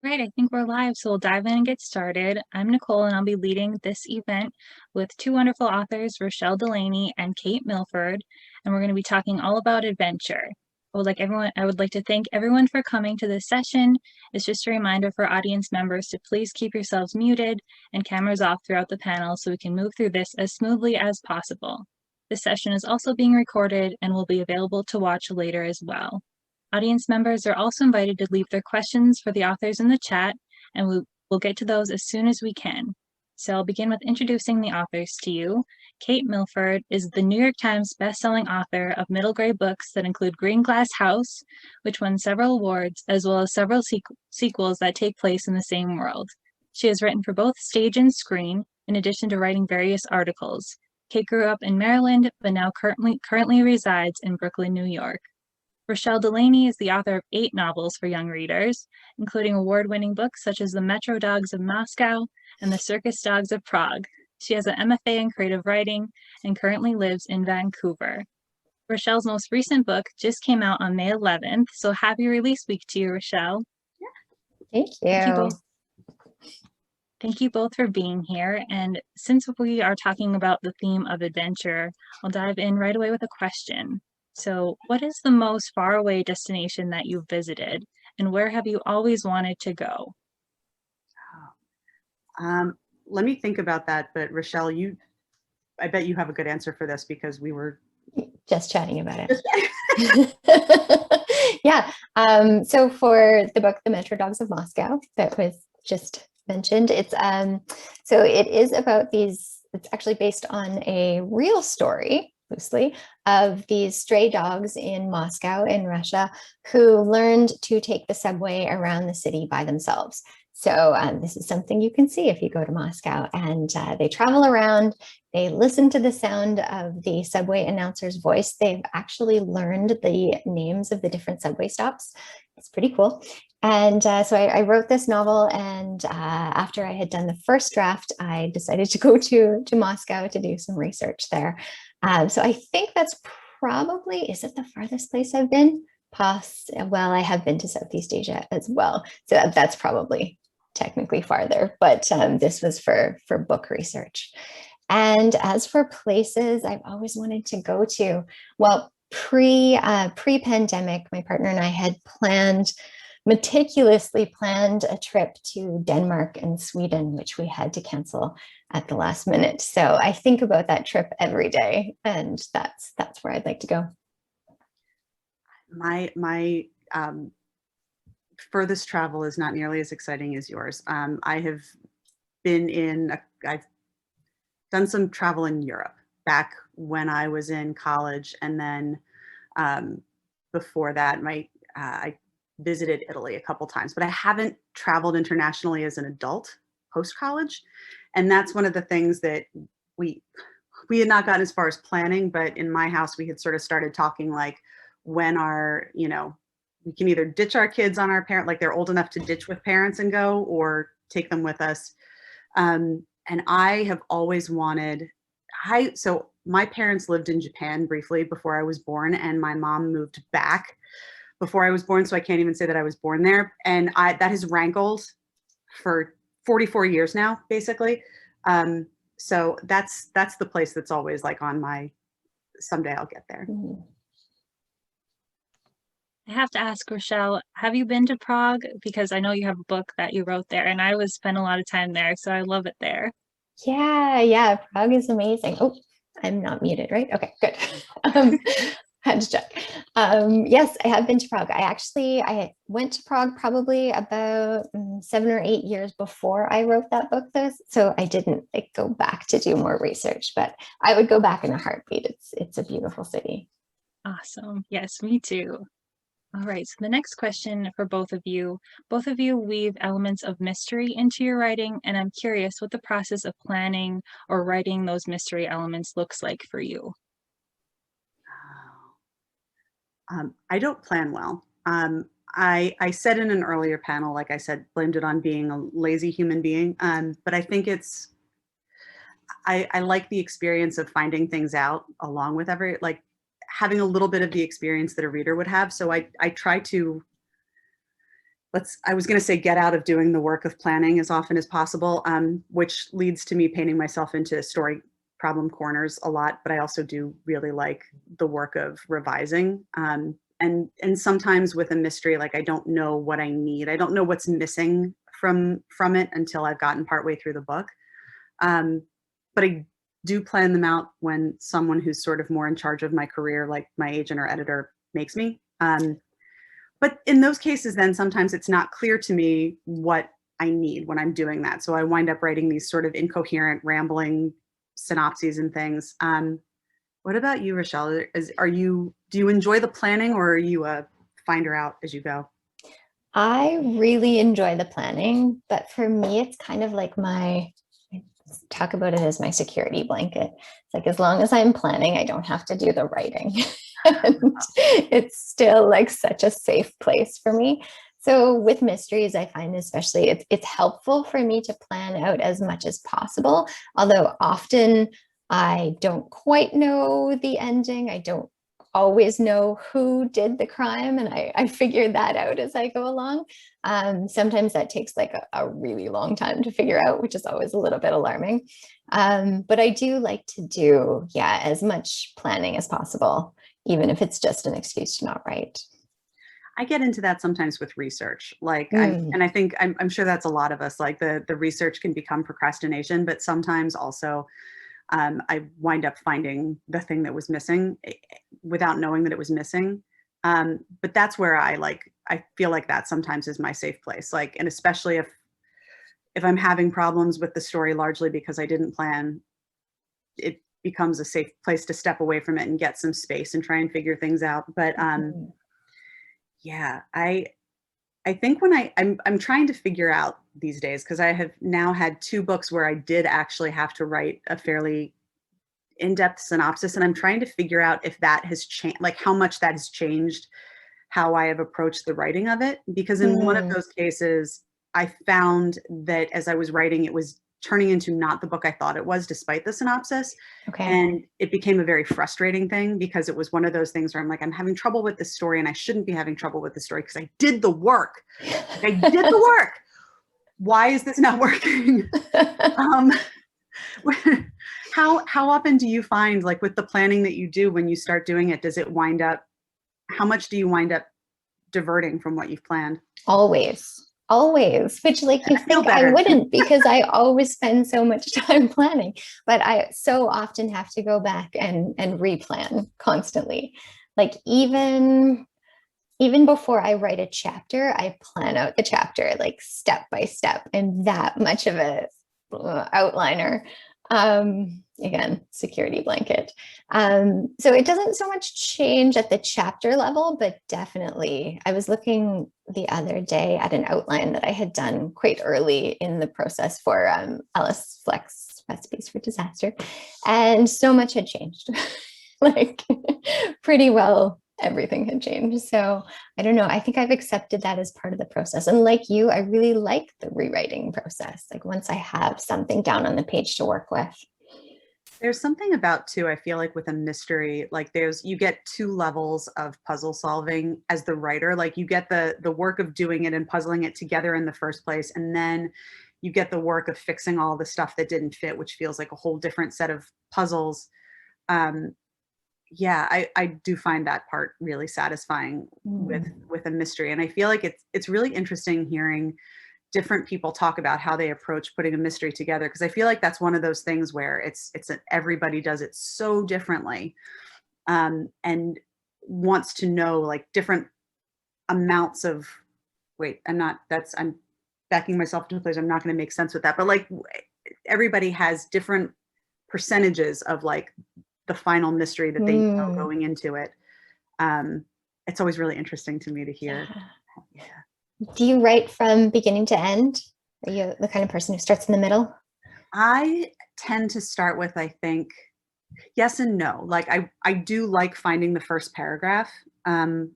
Right, I think we're live, so we'll dive in and get started. I'm Nicole, and I'll be leading this event with two wonderful authors, Rachelle Delaney and Kate Milford, and we're going to be talking all about adventure. I would like to thank everyone for coming to this session. It's just a reminder for audience members to please keep yourselves muted and cameras off throughout the panel so we can move through this as smoothly as possible. This session is also being recorded and will be available to watch later as well. Audience members are also invited to leave their questions for the authors in the chat, and we'll get to those as soon as we can. So I'll begin with introducing the authors to you. Kate Milford is the New York Times bestselling author of middle grade books that include Green Glass House, which won several awards, as well as several sequels that take place in the same world. She has written for both stage and screen, in addition to writing various articles. Kate grew up in Maryland, but now currently resides in Brooklyn, New York. Rachelle Delaney is the author of 8 novels for young readers, including award-winning books such as The Metro Dogs of Moscow and The Circus Dogs of Prague. She has an MFA in creative writing and currently lives in Vancouver. Rachelle's most recent book just came out on May 11th, so happy release week to you, Rachelle. Thank you. Thank you both for being here. And since we are talking about the theme of adventure, I'll dive in right away with a question. So what is the most faraway destination that you've visited, and where have you always wanted to go? Let me think about that, but Rachelle, I bet you have a good answer for this because we were just chatting about it. Yeah. So for the book, The Metro Dogs of Moscow, that was just mentioned, it's actually based on a real story, loosely, of these stray dogs in Moscow in Russia who learned to take the subway around the city by themselves. So this is something you can see if you go to Moscow, and they travel around, they listen to the sound of the subway announcer's voice. They've actually learned the names of the different subway stops. It's pretty cool. And so I wrote this novel, and after I had done the first draft, I decided to go to Moscow to do some research there. So I think that's probably, is it the farthest place I've been? Well, I have been to Southeast Asia as well. So that's probably technically farther, but this was for book research. And as for places I've always wanted to go to, well, pre-pandemic, my partner and I had meticulously planned a trip to Denmark and Sweden, which we had to cancel at the last minute. So I think about that trip every day, and that's where I'd like to go. My furthest travel is not nearly as exciting as yours. I've done some travel in Europe back when I was in college, and then before that, I visited Italy a couple times, but I haven't traveled internationally as an adult post-college. And that's one of the things that we had not gotten as far as planning, but in my house, we had sort of started talking like, when we can either ditch our kids on our parent, like they're old enough to ditch with parents and go, or take them with us. And I have always wanted, so my parents lived in Japan briefly before I was born, and my mom moved back before I was born. So I can't even say that I was born there. And that has rankled for 44 years now, basically. So that's the place that's always like on my, someday I'll get there. Mm-hmm. I have to ask, Rachelle, have you been to Prague? Because I know you have a book that you wrote there, and I would spend a lot of time there, so I love it there. Yeah, Prague is amazing. Oh, I'm not muted, right? Okay, good. Had to check. Yes, I have been to Prague. I went to Prague probably about 7 or 8 years before I wrote that book, though, so I didn't go back to do more research, but I would go back in a heartbeat. It's a beautiful city. Awesome. Yes, me too. All right, so the next question for both of you weave elements of mystery into your writing, and I'm curious what the process of planning or writing those mystery elements looks like for you. I don't plan well. I said in an earlier panel, like I said, blamed it on being a lazy human being, but I think I like the experience of finding things out along with having a little bit of the experience that a reader would have. So I try to I was going to say get out of doing the work of planning as often as possible, which leads to me painting myself into story problem corners a lot, but I also do really like the work of revising. And sometimes with a mystery, like I don't know what I need. I don't know what's missing from it until I've gotten partway through the book. But I do plan them out when someone who's sort of more in charge of my career, like my agent or editor, makes me. But in those cases, then sometimes it's not clear to me what I need when I'm doing that. So I wind up writing these sort of incoherent, rambling synopses and things. What about you, Rachelle? Do you enjoy the planning, or are you a finder out as you go? I really enjoy the planning, but for me, it's kind of like I talk about it as my security blanket. It's like, as long as I'm planning, I don't have to do the writing. And it's still like such a safe place for me. So with mysteries, I find especially it's helpful for me to plan out as much as possible, although often I don't quite know the ending. I don't always know who did the crime, and I figured that out as I go along. Sometimes that takes like a really long time to figure out, which is always a little bit alarming. But I do like to do, yeah, as much planning as possible, even if it's just an excuse to not write. I get into that sometimes with research, and I think I'm sure that's a lot of us. Like the research can become procrastination, but sometimes also I wind up finding the thing that was missing without knowing that it was missing. But that's where I feel like that sometimes is my safe place. Like, and especially if I'm having problems with the story, largely because I didn't plan, it becomes a safe place to step away from it and get some space and try and figure things out. But yeah, I think when I'm trying to figure out these days, because I have now had 2 books where I did actually have to write a fairly in-depth synopsis, and I'm trying to figure out if that has changed, like how much that has changed how I have approached the writing of it. Because in one of those cases, I found that as I was writing, it was turning into not the book I thought it was, despite the synopsis. Okay. And it became a very frustrating thing, because it was one of those things where I'm like, I'm having trouble with this story, and I shouldn't be having trouble with the story because I did the work. I did the work. Why is this not working? How often do you find, like with the planning that you do, when you start doing it, how much do you wind up diverting from what you've planned? Always, which like you think I wouldn't, because I always spend so much time planning, but I so often have to go back and replan constantly. Like even before I write a chapter, I plan out the chapter like step by step, and that much of a outliner. Again, security blanket. So it doesn't so much change at the chapter level, but definitely I was looking the other day at an outline that I had done quite early in the process for Alice Fleck's Recipes for Disaster, and so much had changed. Like pretty well everything had changed. So I don't know. I think I've accepted that as part of the process. And like you, I really like the rewriting process. Like once I have something down on the page to work with. There's something about too, I feel like with a mystery, like you get 2 levels of puzzle solving as the writer. Like you get the work of doing it and puzzling it together in the first place. And then you get the work of fixing all the stuff that didn't fit, which feels like a whole different set of puzzles. Yeah, I do find that part really satisfying with a mystery. And I feel like it's really interesting hearing different people talk about how they approach putting a mystery together, because I feel like that's one of those things where everybody does it so differently, and wants to know like different amounts of I'm backing myself into a place I'm not going to make sense with that, but like everybody has different percentages of like the final mystery that they know going into it. It's always really interesting to me to hear. Yeah. Do you write from beginning to end? Are you the kind of person who starts in the middle? I tend to start with, I think, yes and no. Like I do like finding the first paragraph, and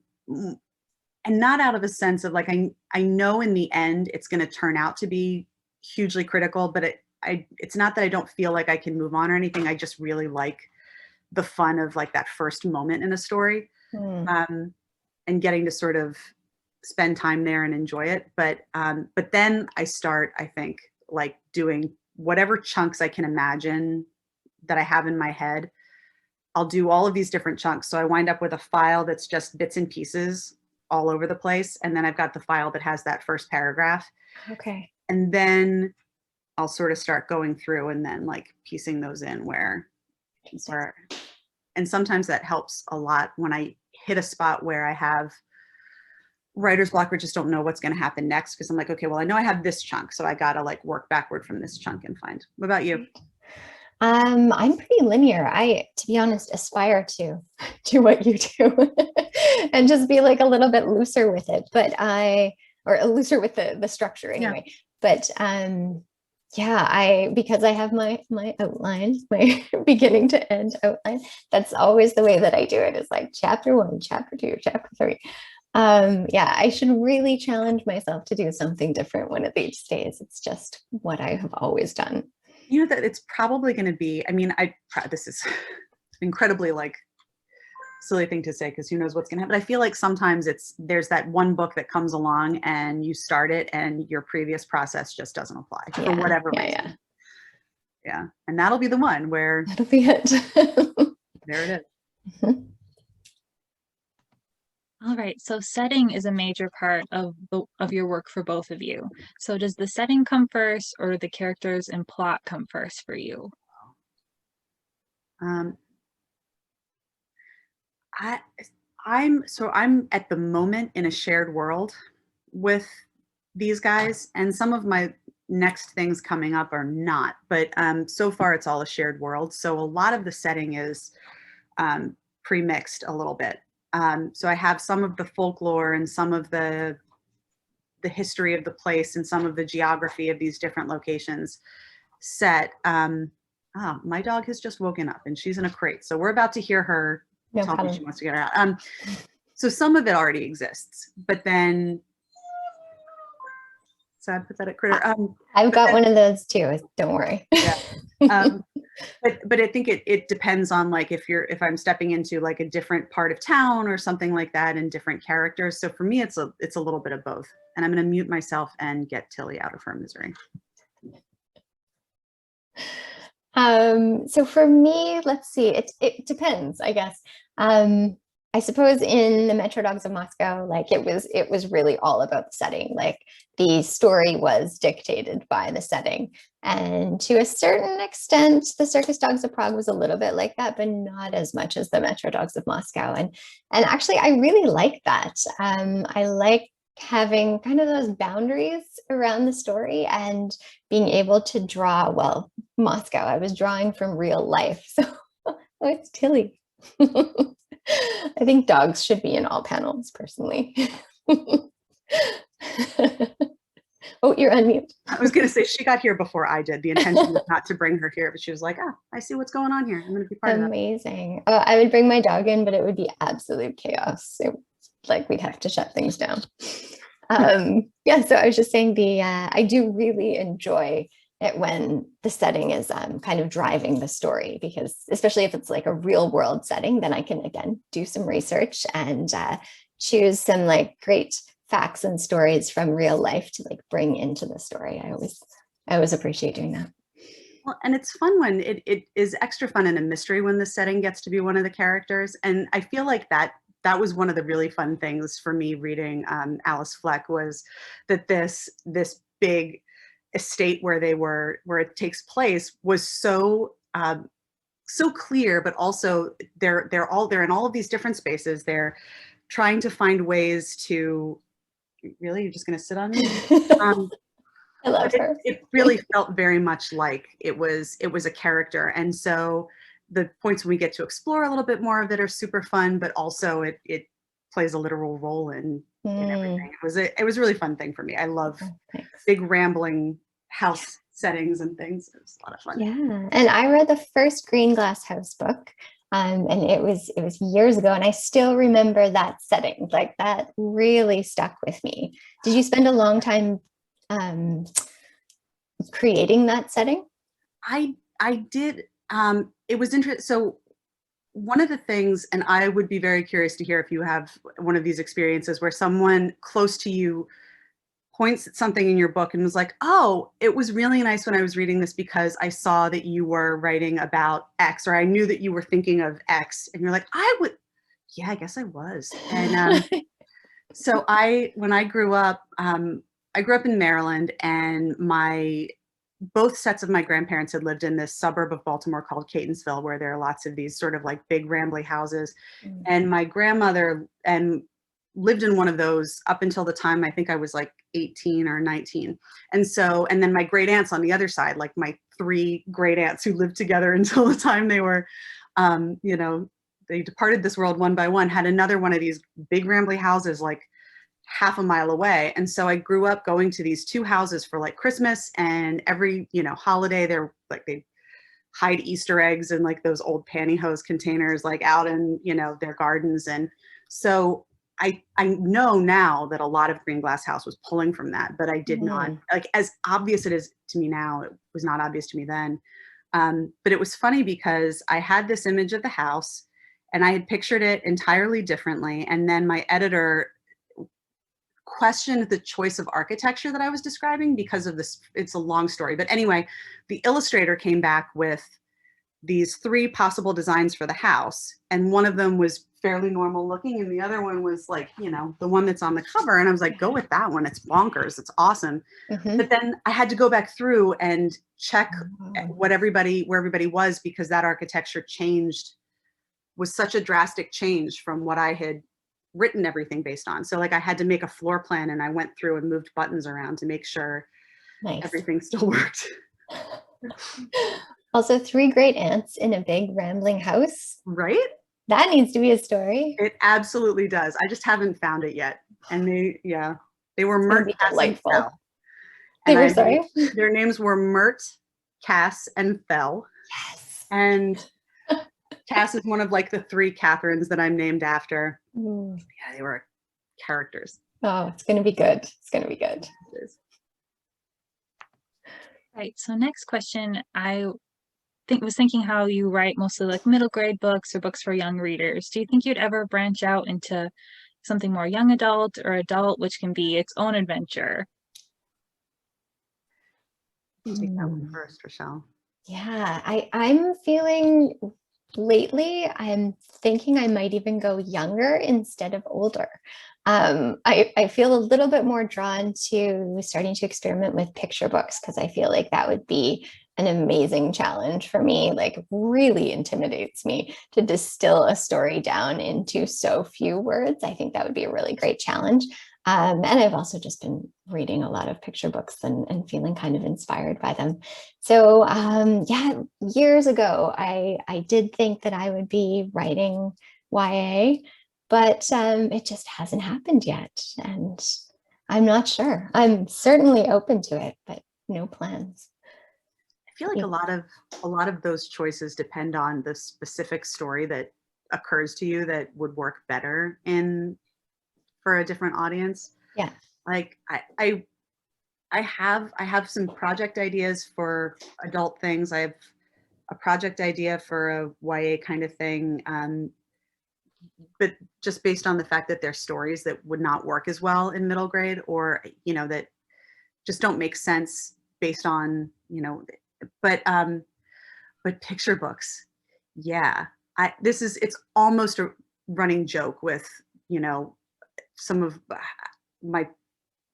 not out of a sense of like, I know in the end it's going to turn out to be hugely critical, but it's not that I don't feel like I can move on or anything. I just really like the fun of like that first moment in a story, and getting to sort of spend time there and enjoy it. But then I start, I think, like doing whatever chunks I can imagine that I have in my head. I'll do all of these different chunks. So I wind up with a file that's just bits and pieces all over the place. And then I've got the file that has that first paragraph. Okay. And then I'll sort of start going through and then like piecing those in where, and sometimes that helps a lot when I hit a spot where I have writer's block or just don't know what's going to happen next. Cause I'm like, okay, well, I know I have this chunk. So I got to like work backward from this chunk and find. What about you? I'm pretty linear. I, to be honest, aspire to do what you do and just be like a little bit looser with it. But or looser with the structure anyway. Yeah. But yeah, because I have my outline, my beginning to end outline. That's always the way that I do it. Is like chapter 1, chapter 2, chapter 3. Yeah, I should really challenge myself to do something different one of these days. It's just what I have always done. You know that it's probably going to be, I mean, this is incredibly like silly thing to say because who knows what's going to happen. But I feel like sometimes there's that one book that comes along and you start it and your previous process just doesn't apply for whatever reason. Yeah. And that'll be the one where that'll be it. There it is. Mm-hmm. All right, so setting is a major part of your work for both of you. So does the setting come first or the characters and plot come first for you? I'm at the moment in a shared world with these guys, and some of my next things coming up are not, but so far it's all a shared world. So a lot of the setting is pre-mixed a little bit. So I have some of the folklore and some of the history of the place and some of the geography of these different locations set. My dog has just woken up and she's in a crate. So we're about to hear her tell me she wants to get her out. So some of it already exists, but then sad, pathetic critter. I've got one of those too. Don't worry. Yeah. But I think it depends on like if I'm stepping into like a different part of town or something like that and different characters. So for me, it's a little bit of both. And I'm going to mute myself and get Tilly out of her misery. So for me, let's see, it depends, I guess. I suppose in the Metro Dogs of Moscow, like it was really all about the setting. Like the story was dictated by the setting. And to a certain extent, the Circus Dogs of Prague was a little bit like that, but not as much as the Metro Dogs of Moscow. And actually, I really like that. I like having kind of those boundaries around the story and being able to draw, well, Moscow, I was drawing from real life. So it's Tilly. I think dogs should be in all panels, personally. Oh, you're on mute. I was going to say, she got here before I did. The intention was not to bring her here, but she was like, I see what's going on here. I'm going to be part of that. Amazing. I would bring my dog in, but it would be absolute chaos. Like we'd have to shut things down. Yeah, so I was just saying I do really enjoy it when the setting is kind of driving the story, because especially if it's like a real world setting, then I can again do some research and choose some like great facts and stories from real life to like bring into the story. I always appreciate doing that. Well, and it's fun when it is extra fun in a mystery when the setting gets to be one of the characters. And I feel like that was one of the really fun things for me reading Alice Fleck, was that this big estate where it takes place was so clear, but also they're in all of these different spaces. They're trying to find ways to really, you're just going to sit on me. I love her. It really felt very much like it was a character, and so the points when we get to explore a little bit more of it are super fun, but also it plays a literal role in everything. It was a really fun thing for me. I love big rambling house settings and things. It was a lot of fun. Yeah, and I read the first Green Glass House book, and it was years ago, and I still remember that setting. Like that really stuck with me. Did you spend a long time creating that setting? I did. It was interesting. So one of the things, and I would be very curious to hear if you have one of these experiences where someone close to you points at something in your book and was like, oh, it was really nice when I was reading this because I saw that you were writing about X, or I knew that you were thinking of X. And you're like, yeah, I guess I was. And so when I grew up in Maryland, and both sets of my grandparents had lived in this suburb of Baltimore called Catonsville, where there are lots of these sort of like big rambly houses. And my grandmother lived in one of those up until the time I think I was like 18 or 19. And then my great aunts on the other side, like my 3 great aunts who lived together until the time they were, they departed this world one by one, had another one of these big rambly houses like half a mile away. And so I grew up going to these 2 houses for like Christmas, and every, holiday, they hide Easter eggs in like those old pantyhose containers, like out in, their gardens. And so I know now that a lot of Green Glass House was pulling from that, but I did not, like, as obvious it is to me now, it was not obvious to me then. But it was funny because I had this image of the house and I had pictured it entirely differently. And then my editor questioned the choice of architecture that I was describing because of this. It's a long story, but anyway, the illustrator came back with these 3 possible designs for the house, and one of them was fairly normal looking, and the other one was like, the one that's on the cover. And I was like, go with that one. It's bonkers. It's awesome. But then I had to go back through and check where everybody was, because that architecture was such a drastic change from what I had written everything based on. So like I had to make a floor plan, and I went through and moved buttons around to make sure everything still worked. Also, 3 great aunts in a big rambling house. Right? That needs to be a story. It absolutely does. I just haven't found it yet. And they were Mert, Cass, and Fell. They were, sorry? Their names were Mert, Cass, and Fell. Yes. And Cass is one of like the 3 Catherines that I'm named after. Yeah, they were characters. Oh, it's going to be good. It's going to be good. It is. Right. So next question, I was thinking how you write mostly like middle grade books or books for young readers. Do you think you'd ever branch out into something more young adult or adult, which can be its own adventure? You take that one first, Rachelle. Yeah, I'm feeling lately, I'm thinking I might even go younger instead of older. I feel a little bit more drawn to starting to experiment with picture books, because I feel like that would be an amazing challenge for me. Like, really intimidates me to distill a story down into so few words. I think that would be a really great challenge. And I've also just been reading a lot of picture books and feeling kind of inspired by them. So yeah, years ago, I did think that I would be writing YA, but it just hasn't happened yet. And I'm not sure. I'm certainly open to it, but no plans. I feel like a lot of those choices depend on the specific story that occurs to you that would work better for a different audience. Yeah. Like I have some project ideas for adult things. I have a project idea for a YA kind of thing. But just based on the fact that they're stories that would not work as well in middle grade, or, that just don't make sense based on, but picture books. Yeah. It's almost a running joke with, some of my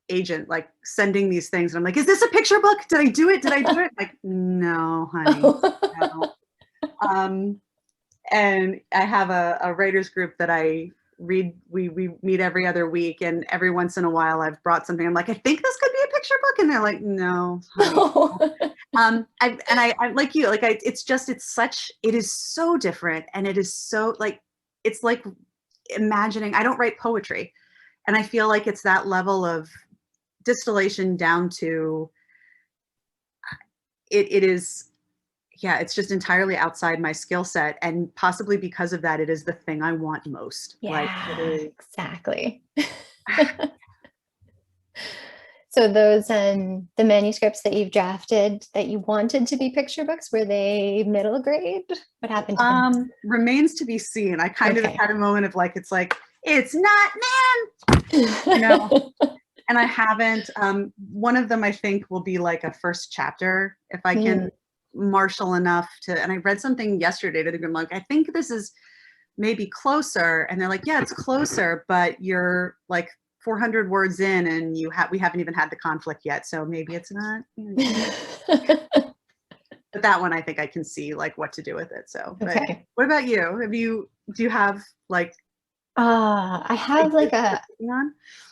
agent, like, sending these things, and I'm like, is this a picture book? Did I do it? Like, no, honey. No. And I have a writers group that I read. We meet every other week, and every once in a while I've brought something. I'm like, I think this could be a picture book, and they're like, no, honey. I like you, like, it is so different, and it is so, like, it's like imagining. I don't write poetry, and I feel like it's that level of distillation down to it is. Yeah, it's just entirely outside my skill set, and possibly because of that, it is the thing I want most. Yeah, like, exactly. So those the manuscripts that you've drafted that you wanted to be picture books, were they middle grade? What happened to them? Remains to be seen. I kind of Okay. had a moment of like, it's not, man, you know. And I haven't. One of them I think will be like a first chapter if I can marshal enough to. And I read something yesterday to the group, like, I think this is maybe closer. And they're like, yeah, it's closer, but you're like 400 words in, and we haven't even had the conflict yet, so maybe it's not. But that one I think I can see like what to do with it. So, but Okay. what about you? Do you have like? I have like I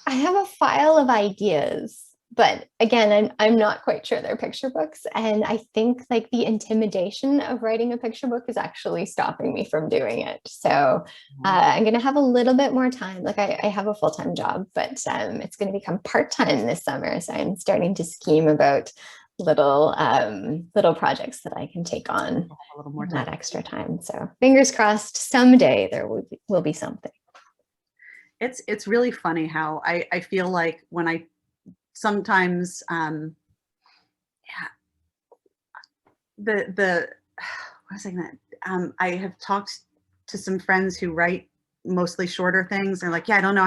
I have a file of ideas, but again, I'm not quite sure they're picture books. And I think like the intimidation of writing a picture book is actually stopping me from doing it. So I'm going to have a little bit more time. Like I have a full-time job, but it's going to become part-time this summer. So I'm starting to scheme about little projects that I can take on a little more in time. that extra time. So fingers crossed, someday there will be something. It's really funny how I feel like when I sometimes what was I gonna I have talked to some friends who write mostly shorter things. They're like, yeah, I don't know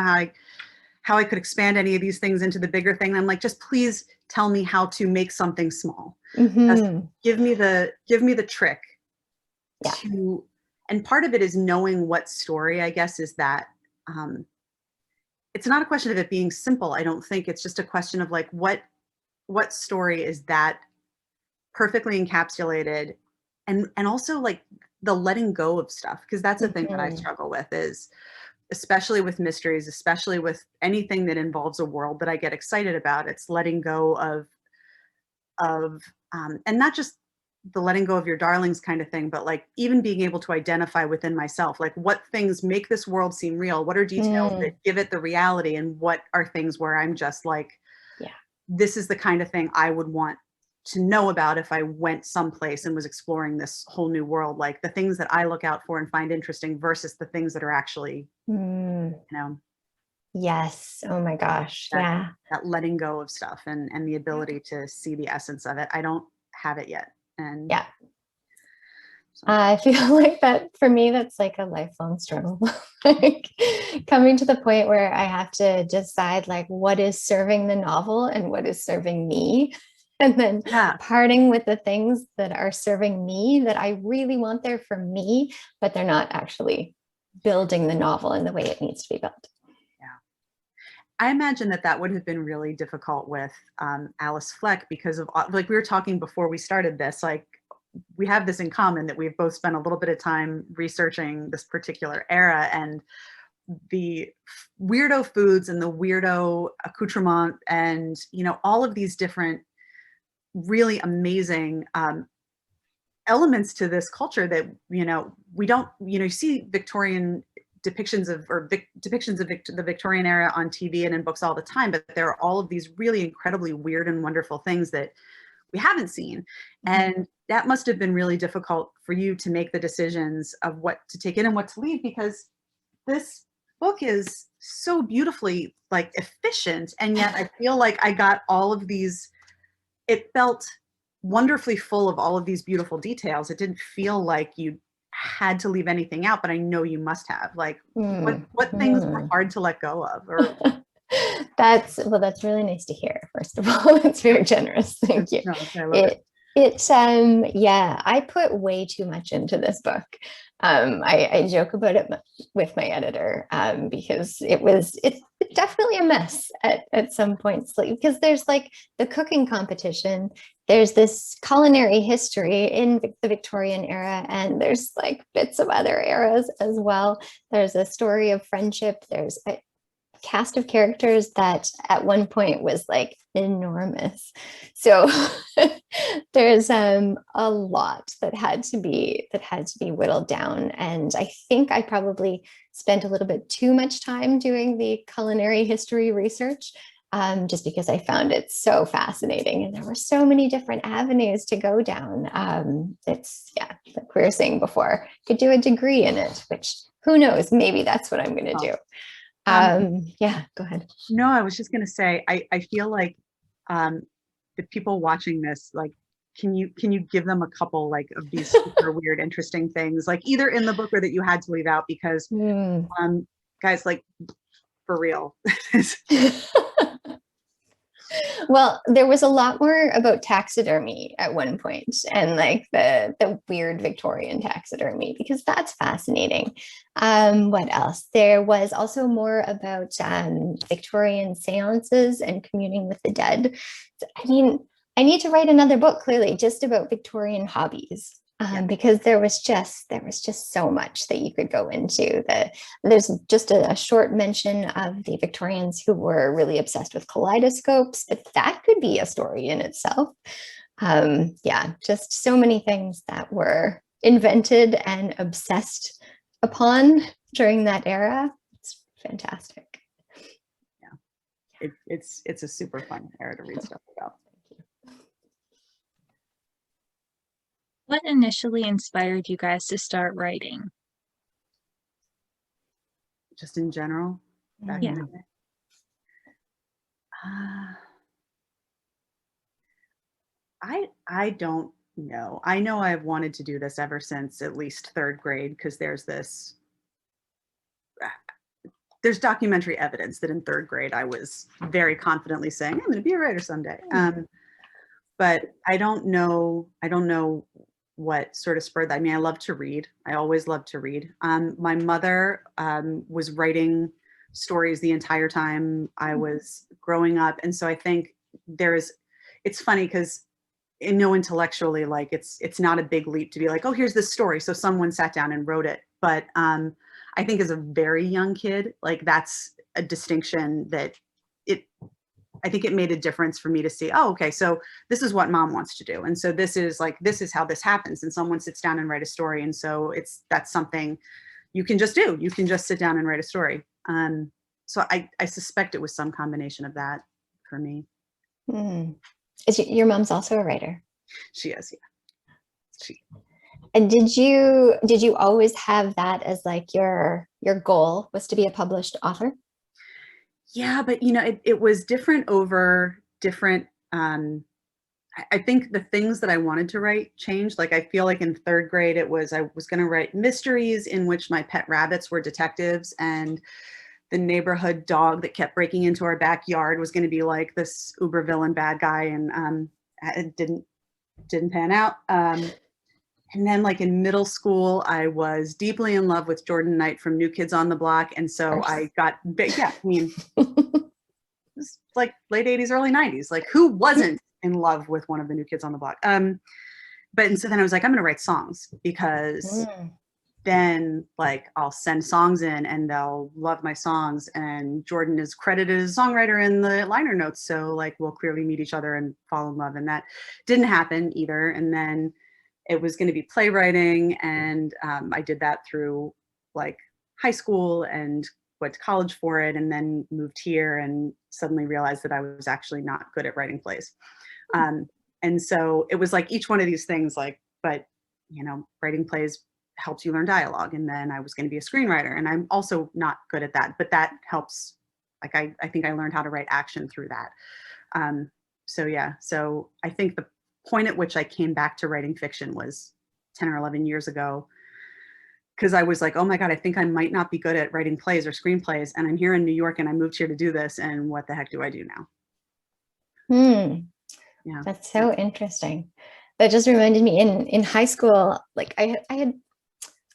how I could expand any of these things into the bigger thing. And I'm like, just please tell me how to make something small. Just give me the trick to, and part of it is knowing what story, I guess, is that it's not a question of it being simple. I don't think it's just a question of like, what story is that perfectly encapsulated, and also like the letting go of stuff. Cause that's the thing that I struggle with, is especially with mysteries, especially with anything that involves a world that I get excited about, it's letting go of and not just the letting go of your darlings kind of thing, but like even being able to identify within myself, like what things make this world seem real, what are details that give it the reality, and what are things where I'm just like, this is the kind of thing I would want to know about if I went someplace and was exploring this whole new world, like the things that I look out for and find interesting versus the things that are actually, Yes. Oh my gosh. that letting go of stuff and the ability to see the essence of it. I don't have it yet. And I feel like that for me, that's like a lifelong struggle. Like coming to the point where I have to decide like what is serving the novel and what is serving me. And then parting with the things that are serving me that I really want there for me, but they're not actually building the novel in the way it needs to be built. I imagine that would have been really difficult with Alice Fleck, because of, like we were talking before we started this, like we have this in common, that we've both spent a little bit of time researching this particular era, and the weirdo foods and the weirdo accoutrement, and all of these different really amazing elements to this culture that we don't you see Victorian depictions of the Victorian era on TV and in books all the time, but there are all of these really incredibly weird and wonderful things that we haven't seen. And that must have been really difficult for you to make the decisions of what to take in and what to leave, because this book is so beautifully like efficient, and yet I feel like I got all of these, it felt wonderfully full of all of these beautiful details. It didn't feel like you had to leave anything out, but I know you must have. Like what things were hard to let go of? Or that's really nice to hear. First of all, it's very generous. Thank you. No, I love it. I put way too much into this book. I joke about it with my editor because it's definitely a mess at some points, like, because there's like the cooking competition, there's this culinary history in the Victorian era, and there's like bits of other eras as well. There's a story of friendship. There's a cast of characters that at one point was like enormous. So there's a lot that had to be whittled down. And I think I probably spent a little bit too much time doing the culinary history research, just because I found it so fascinating. And there were so many different avenues to go down. It's, like we were saying before, could do a degree in it, which who knows, maybe that's what I'm going to do. Go ahead. No, I was just going to say, I feel like the people watching this, like, can you give them a couple like of these super weird, interesting things, like either in the book or that you had to leave out because, guys, like for real. Well, there was a lot more about taxidermy at one point, and like the weird Victorian taxidermy, because that's fascinating. What else? There was also more about Victorian seances and communing with the dead. I mean, I need to write another book, clearly, just about Victorian hobbies. Because there was just so much that you could go into. There's just a short mention of the Victorians who were really obsessed with kaleidoscopes, but that could be a story in itself. Yeah, just so many things that were invented and obsessed upon during that era. It's fantastic. Yeah, it's a super fun era to read stuff about. What initially inspired you guys to start writing? Just in general, back in the day. I don't know. I know I've wanted to do this ever since at least third grade, because there's documentary evidence that in third grade I was very confidently saying, I'm going to be a writer someday. But I don't know what sort of spurred that. I mean, I love to read. I always loved to read. My mother was writing stories the entire time I was growing up. And so I think it's funny because intellectually, like it's not a big leap to be like, oh, here's this story. So someone sat down and wrote it. But I think as a very young kid, like that's a distinction that I think it made a difference for me to see, oh, okay, so this is what mom wants to do. And so this is how this happens. And someone sits down and write a story. And so that's something you can just do. You can just sit down and write a story. So I suspect it was some combination of that for me. Is your mom's also a writer? She is, yeah. And did you always have that as like your goal was to be a published author? Yeah, but it was different over different. I think the things that I wanted to write changed. Like I feel like in third grade, I was going to write mysteries in which my pet rabbits were detectives, and the neighborhood dog that kept breaking into our backyard was going to be like this uber villain bad guy, and it didn't pan out. And then like in middle school, I was deeply in love with Jordan Knight from New Kids on the Block. And so I got, I mean, it was like late 80s, early 90s. Like who wasn't in love with one of the New Kids on the Block? And so then I was like, I'm going to write songs, because then like I'll send songs in and they'll love my songs. And Jordan is credited as a songwriter in the liner notes. So like we'll clearly meet each other and fall in love. And that didn't happen either. And then it was going to be playwriting, and I did that through like high school and went to college for it, and then moved here and suddenly realized that I was actually not good at writing plays. And so it was like each one of these things, like, but writing plays helps you learn dialogue. And then I was going to be a screenwriter, and I'm also not good at that, but that helps. Like I think I learned how to write action through that. So yeah, so I think the point at which I came back to writing fiction was 10 or 11 years ago, because I was like, oh my God, I think I might not be good at writing plays or screenplays. And I'm here in New York and I moved here to do this. And what the heck do I do now? Yeah. That's so interesting. That just reminded me in high school, like I had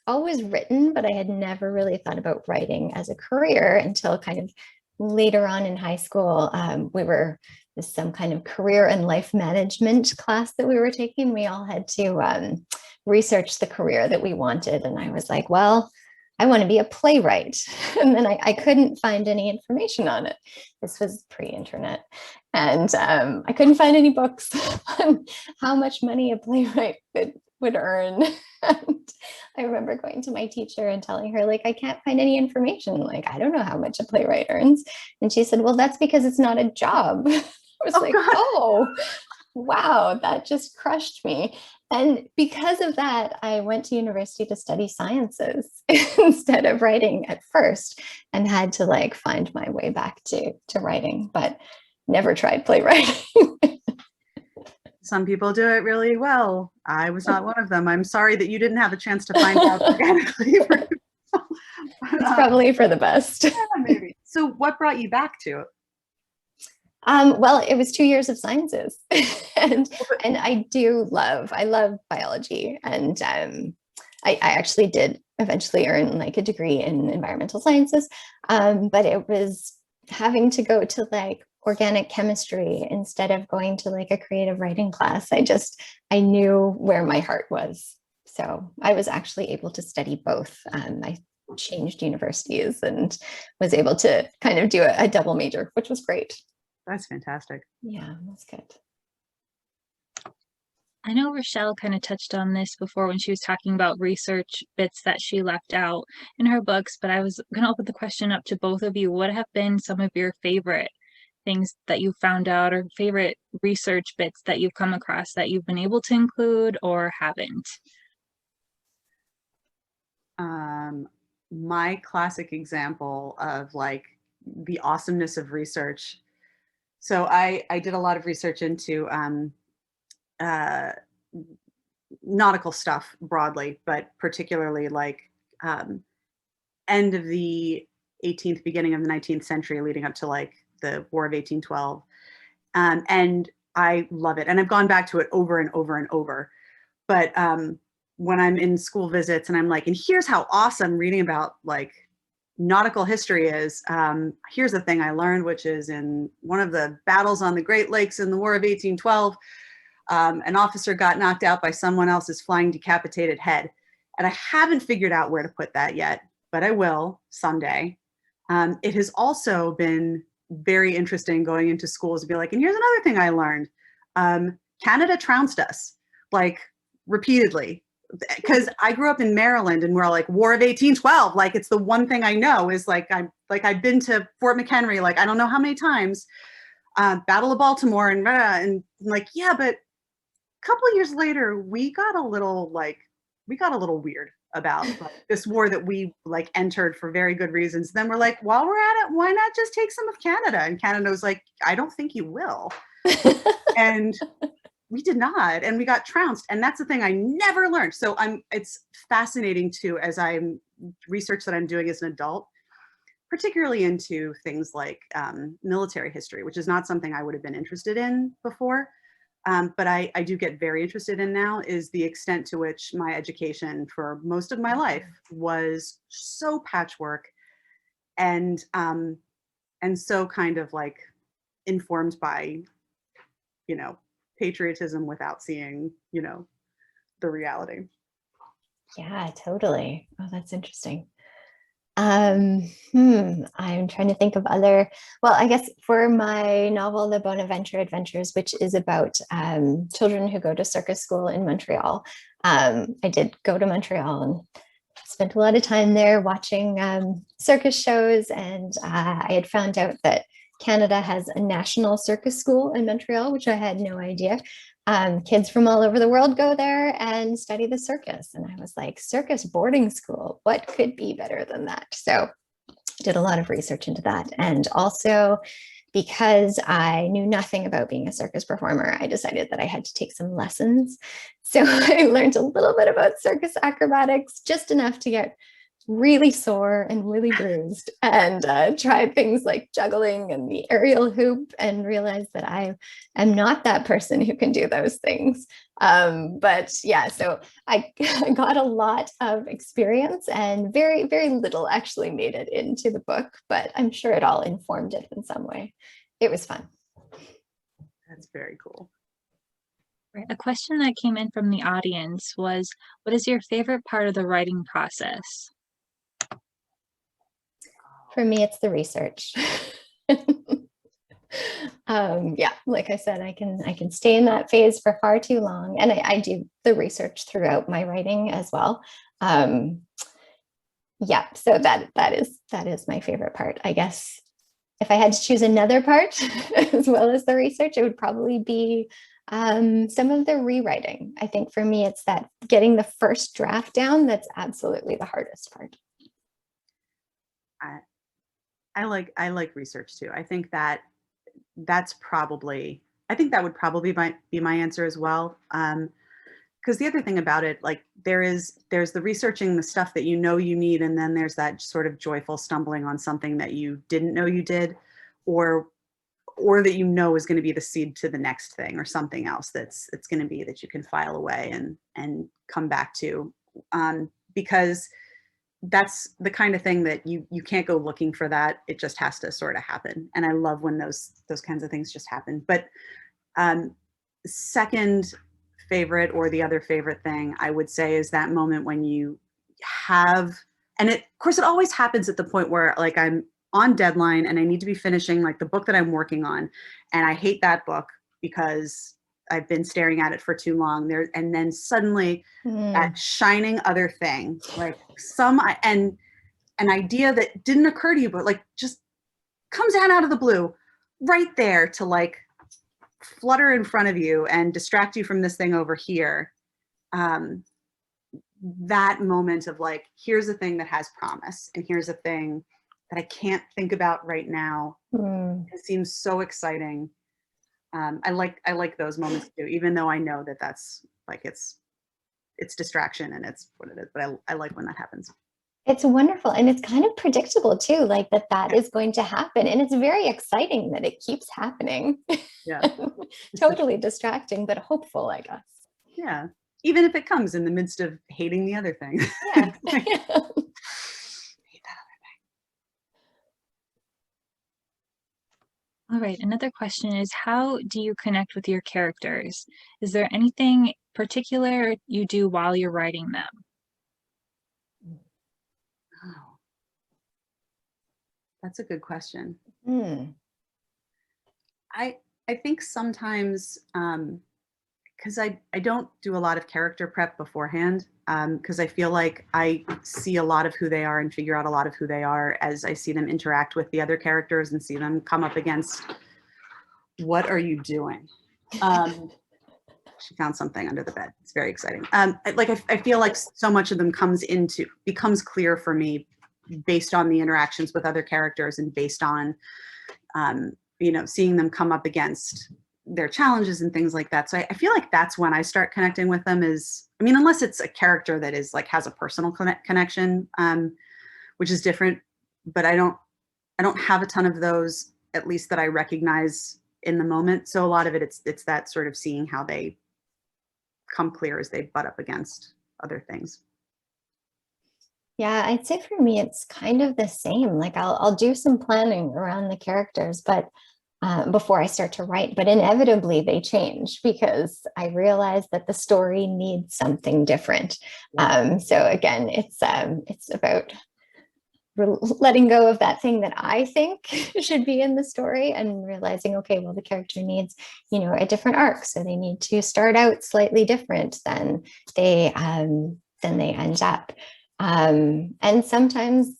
always written, but I had never really thought about writing as a career until kind of later on in high school. We were some kind of career and life management class that we were taking. We all had to research the career that we wanted. And I was like, well, I want to be a playwright. And then I couldn't find any information on it. This was pre-internet. And I couldn't find any books on how much money a playwright would earn. And I remember going to my teacher and telling her, like, I can't find any information. Like, I don't know how much a playwright earns. And she said, well, that's because it's not a job. I was like, God. Oh, wow, that just crushed me. And because of that, I went to university to study sciences instead of writing at first, and had to like find my way back to writing. But never tried playwriting. Some people do it really well. I was not one of them. I'm sorry that you didn't have a chance to find out organically. It's probably for the best. Yeah, maybe. So what brought you back to it? Well, it was 2 years of sciences, and I love biology, and I actually did eventually earn like a degree in environmental sciences, but it was having to go to like organic chemistry instead of going to like a creative writing class. I knew where my heart was, so I was actually able to study both. I changed universities and was able to kind of do a double major, which was great. That's fantastic. Yeah, that's good. I know Rochelle kind of touched on this before when she was talking about research bits that she left out in her books, but I was going to open the question up to both of you. What have been some of your favorite things that you found out, or favorite research bits that you've come across that you've been able to include or haven't? My classic example of like the awesomeness of research. So I did a lot of research into nautical stuff broadly, but particularly like end of the 18th, beginning of the 19th century, leading up to like the War of 1812. And I love it. And I've gone back to it over and over and over. But when I'm in school visits and I'm like, and here's how awesome reading about like nautical history is. Here's the thing I learned, which is in one of the battles on the Great Lakes in the War of 1812, an officer got knocked out by someone else's flying decapitated head. And I haven't figured out where to put that yet, but I will someday. It has also been very interesting going into schools to be like, and here's another thing I learned. Canada trounced us, like repeatedly. Because I grew up in Maryland and we're like War of 1812. Like it's the one thing I know is like I've been to Fort McHenry like I don't know how many times, Battle of Baltimore and like yeah, but a couple of years later we got a little weird about like, this war that we like entered for very good reasons. Then we're like, while we're at it, why not just take some of Canada? And Canada was like, I don't think you will. And we did not, and we got trounced. And that's the thing I never learned. So it's fascinating too, as I'm research that I'm doing as an adult, particularly into things like military history, which is not something I would have been interested in before. But I do get very interested in now is the extent to which my education for most of my life was so patchwork and so kind of like informed by, patriotism without seeing, the reality. Yeah, totally. Oh, that's interesting. I'm trying to think of other, well, I guess for my novel, The Bonaventure Adventures, which is about children who go to circus school in Montreal. I did go to Montreal and spent a lot of time there watching circus shows. And I had found out that Canada has a national circus school in Montreal, which I had no idea. Kids from all over the world go there and study the circus. And I was like, circus boarding school, what could be better than that? So did a lot of research into that. And also because I knew nothing about being a circus performer, I decided that I had to take some lessons. So I learned a little bit about circus acrobatics, just enough to get really sore and really bruised, and tried things like juggling and the aerial hoop and realized that I am not that person who can do those things. But yeah, so I got a lot of experience and very, very little actually made it into the book, but I'm sure it all informed it in some way. It was fun. That's very cool. A question that came in from the audience was, what is your favorite part of the writing process? For me, it's the research. Yeah, like I said, I can stay in that phase for far too long, and I do the research throughout my writing as well. Yeah, so that is my favorite part. I guess if I had to choose another part as well as the research, it would probably be some of the rewriting. I think for me, it's that getting the first draft down that's absolutely the hardest part. I like research too. I think that that's probably, I think that would probably be my answer as well. Because the other thing about it, like there's the researching the stuff that you know you need, and then there's that sort of joyful stumbling on something that you didn't know you did, or that you know is going to be the seed to the next thing, or something else that's it's going to be that you can file away and come back to, because that's the kind of thing that you can't go looking for that. It just has to sort of happen. And I love when those kinds of things just happen. But second favorite, or the other favorite thing I would say, is that moment when you have, and it, of course, it always happens at the point where like I'm on deadline and I need to be finishing like the book that I'm working on, and I hate that book because I've been staring at it for too long there, and then suddenly that shining other thing, like an idea that didn't occur to you, but like just comes out of the blue right there to like flutter in front of you and distract you from this thing over here. That moment of like, here's a thing that has promise, and here's a thing that I can't think about right now. It seems so exciting. I like those moments too, even though I know that that's like, it's distraction and it's what it is, but I like when that happens. It's wonderful. And it's kind of predictable too, like that is going to happen. And it's very exciting that it keeps happening. Yeah. Totally distracting, but hopeful, I guess. Yeah. Even if it comes in the midst of hating the other thing. Yeah. Like, hate that other thing. All right, another question is, how do you connect with your characters? Is there anything particular you do while you're writing them? Oh, that's a good question. I think sometimes, because I don't do a lot of character prep beforehand, because I feel like I see a lot of who they are and figure out a lot of who they are as I see them interact with the other characters and see them come up against, what are you doing? She found something under the bed. It's very exciting. I feel like so much of them becomes clear for me based on the interactions with other characters, and based on, seeing them come up against their challenges and things like that. So I feel like that's when I start connecting with them, unless it's a character that is like has a personal connection, which is different, but I don't have a ton of those, at least that I recognize in the moment. So a lot of it's that sort of seeing how they come clear as they butt up against other things. Yeah, I'd say for me, it's kind of the same. Like I'll do some planning around the characters, but before I start to write, but inevitably they change because I realize that the story needs something different. So again, it's about letting go of that thing that I think should be in the story, and realizing, okay, well, the character needs, a different arc. So they need to start out slightly different than they end up. And sometimes,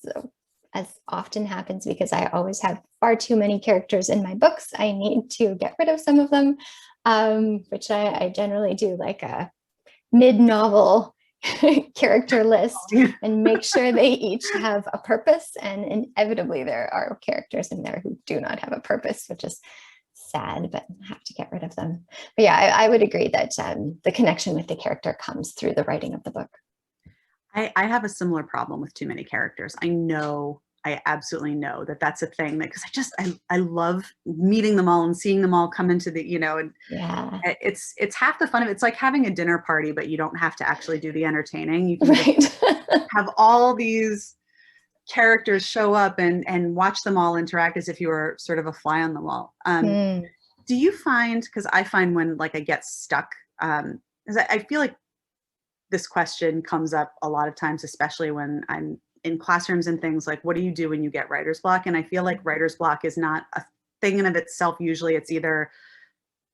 as often happens, because I always have far too many characters in my books, I need to get rid of some of them, which I generally do like a mid-novel character list and make sure they each have a purpose. And inevitably there are characters in there who do not have a purpose, which is sad, but I have to get rid of them. But yeah, I would agree that the connection with the character comes through the writing of the book. I have a similar problem with too many characters. I absolutely know that that's a thing, because I love meeting them all and seeing them all come into the, and yeah, it's half the fun of it. It's like having a dinner party, but you don't have to actually do the entertaining. You can right. have all these characters show up and watch them all interact as if you were sort of a fly on the wall. Do you find, because I find when like I get stuck, because I feel like this question comes up a lot of times, especially when I'm in classrooms and things, like, what do you do when you get writer's block? And I feel like writer's block is not a thing in of itself. Usually it's either,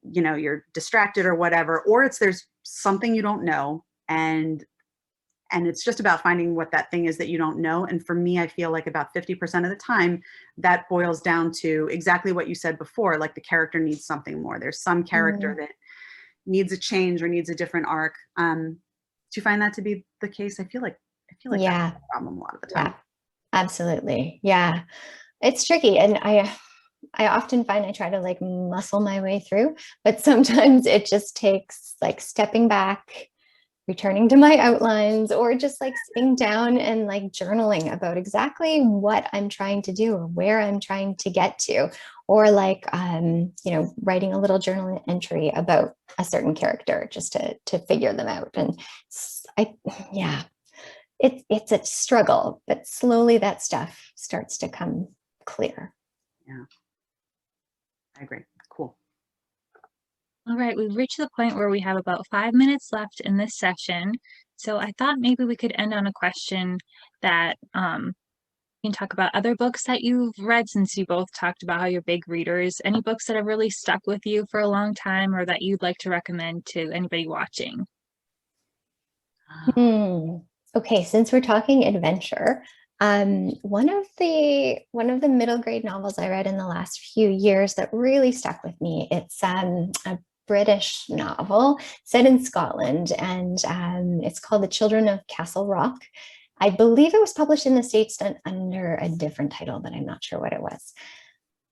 you're distracted or whatever, or there's something you don't know. And it's just about finding what that thing is that you don't know. And for me, I feel like about 50% of the time that boils down to exactly what you said before, like the character needs something more. There's some character that needs a change or needs a different arc. Do you find that to be the case? I feel like Yeah. that's the problem a lot of the time. Yeah, absolutely. Yeah, it's tricky. And I often find I try to like muscle my way through, but sometimes it just takes like stepping back, returning to my outlines, or just like sitting down and like journaling about exactly what I'm trying to do or where I'm trying to get to, or like writing a little journal entry about a certain character just to figure them out. And yeah, it's a struggle, but slowly that stuff starts to come clear. Yeah, I agree. Cool. All right, we've reached the point where we have about 5 minutes left in this session. So I thought maybe we could end on a question that we can talk about other books that you've read, since you both talked about how you're big readers. Any books that have really stuck with you for a long time or that you'd like to recommend to anybody watching? Okay, since we're talking adventure, one of the middle grade novels I read in the last few years that really stuck with me, it's a British novel set in Scotland, and it's called The Children of Castle Rock. I believe it was published in the States under a different title, but I'm not sure what it was.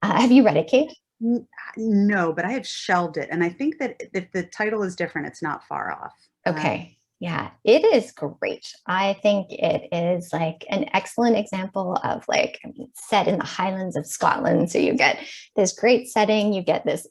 Have you read it, Kate? No, but I have shelved it. And I think that if the title is different, it's not far off. Okay. Yeah, it is great. I think it is like an excellent example of like, I mean, set in the Highlands of Scotland. So you get this great setting, you get this,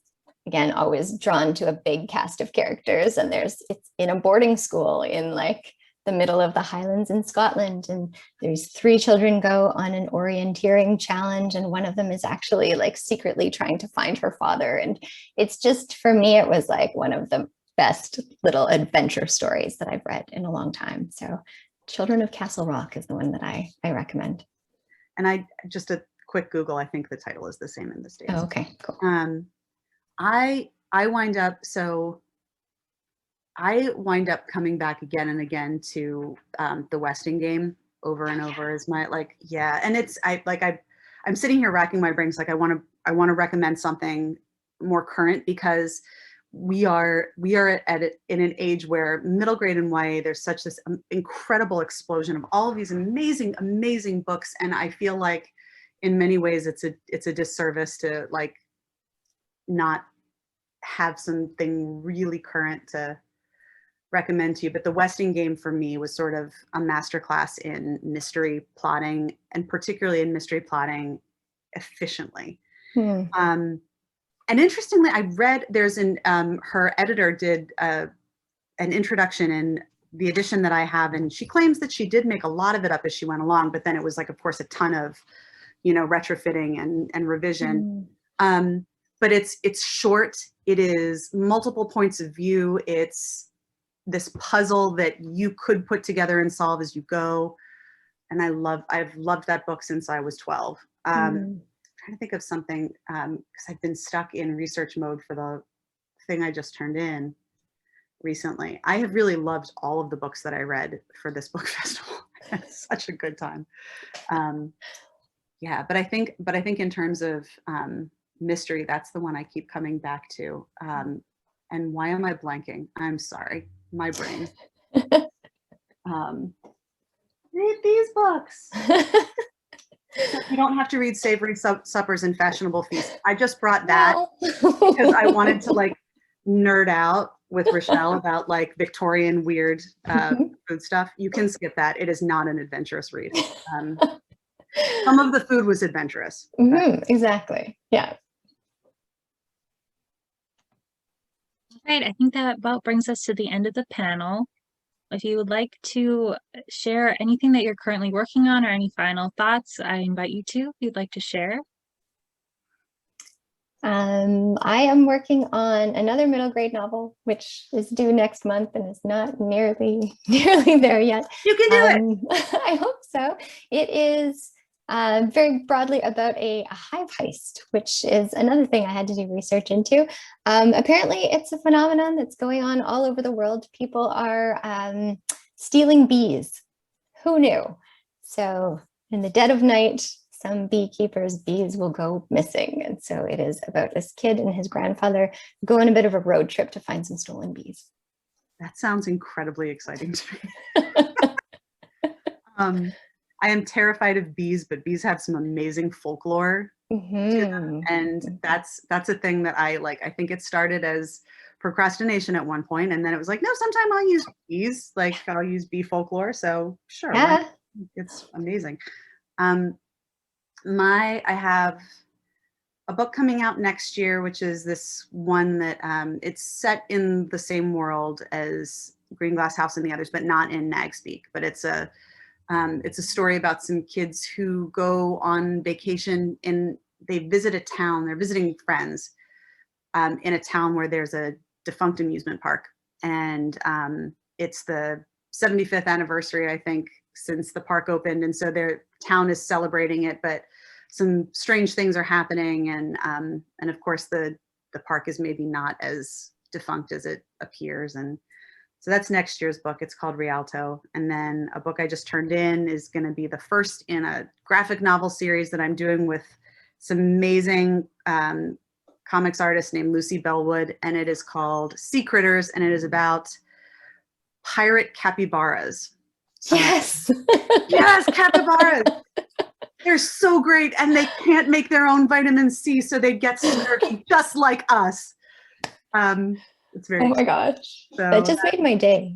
again, always drawn to a big cast of characters. And it's in a boarding school in like the middle of the Highlands in Scotland. And there's 3 children go on an orienteering challenge. And one of them is actually like secretly trying to find her father. And it's just, for me, it was like one of the best little adventure stories that I've read in a long time. So Children of Castle Rock is the one that I recommend. And I just a quick Google, I think the title is the same in the States. Oh, okay, cool. I wind up coming back again and again to the Westing game over and over as my and it's I'm sitting here racking my brains like I want to recommend something more current, because we are in an age where middle grade and YA, there's such this incredible explosion of all of these amazing books, and I feel like in many ways it's a disservice to like not have something really current to recommend to you. But the Westing game for me was sort of a masterclass in mystery plotting, and particularly in mystery plotting efficiently. And interestingly, I read her editor did an introduction in the edition that I have, and she claims that she did make a lot of it up as she went along, but then it was like, of course, a ton of, retrofitting and revision. But it's short. It is multiple points of view. It's this puzzle that you could put together and solve as you go. And I've loved that book since I was 12. Trying to think of something, because I've been stuck in research mode for the thing I just turned in recently. I have really loved all of the books that I read for this book festival. It's such a good time. But I think in terms of mystery, that's the one I keep coming back to. And why am I blanking? I'm sorry, my brain. Read these books. You don't have to read Savory Suppers and Fashionable Feasts. I just brought that because I wanted to like nerd out with Rachelle about like Victorian weird food stuff. You can skip that. It is not an adventurous read. Some of the food was adventurous. Exactly. Yeah. All right, I think that about brings us to the end of the panel. If you would like to share anything that you're currently working on or any final thoughts, I invite you to, if you'd like to share. I am working on another middle grade novel, which is due next month and is not nearly there yet. You can do it. I hope so. It is very broadly about a hive heist, which is another thing I had to do research into. Apparently, it's a phenomenon that's going on all over the world. People are stealing bees. Who knew? So in the dead of night, some beekeepers' bees will go missing. And so it is about this kid and his grandfather go on a bit of a road trip to find some stolen bees. That sounds incredibly exciting to me. I am terrified of bees, but bees have some amazing folklore Mhm. And that's a thing that I like. I think it started as procrastination at one point, and then it was like, no, sometime I'll use bees, like I'll use bee folklore. So sure, Yeah. it's amazing. Um, I have a book coming out next year, which is this one that it's set in the same world as Green Glass House and the others, but not in Nagspeak. But it's a story about some kids who go on vacation they visit a town. They're visiting friends in a town where there's a defunct amusement park, and it's the 75th anniversary, I think, since the park opened, and so their town is celebrating it, but some strange things are happening, and of course the park is maybe not as defunct as it appears, and so that's next year's book. It's called Rialto. And then a book I just turned in is going to be the first in a graphic novel series that I'm doing with some amazing comics artist named Lucy Bellwood, and it is called Sea Critters, and it is about pirate capybaras. Yes. Yes, capybaras. They're so great, and they can't make their own vitamin C, so they get scurvy just like us. It's very Oh my gosh. so That just made my day.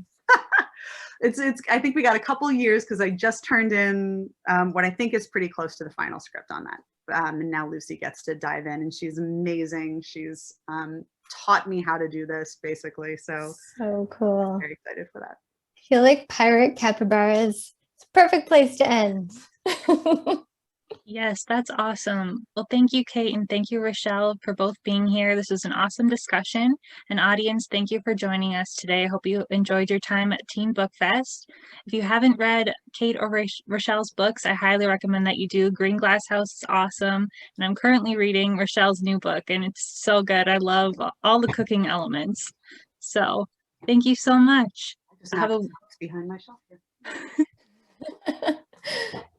it's I think we got a couple years because I just turned in what I think is pretty close to the final script on that. And now Lucy gets to dive in, and she's amazing. She's taught me how to do this basically. So Cool. I'm very excited for that. I feel like pirate capybaras. It's a perfect place to end. Yes, that's awesome. Well, thank you, Kate, and thank you, Rachelle, for both being here. This was an awesome discussion. And audience, thank you for joining us today. I hope you enjoyed your time at Teen Book Fest. If you haven't read Kate or Rachelle's books, I highly recommend that you do. Green Glass House is awesome. And I'm currently reading Rachelle's new book, and it's so good. I love all the cooking elements. So thank you so much. I just have behind my shelf here.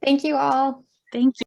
Thank you all. Thank you.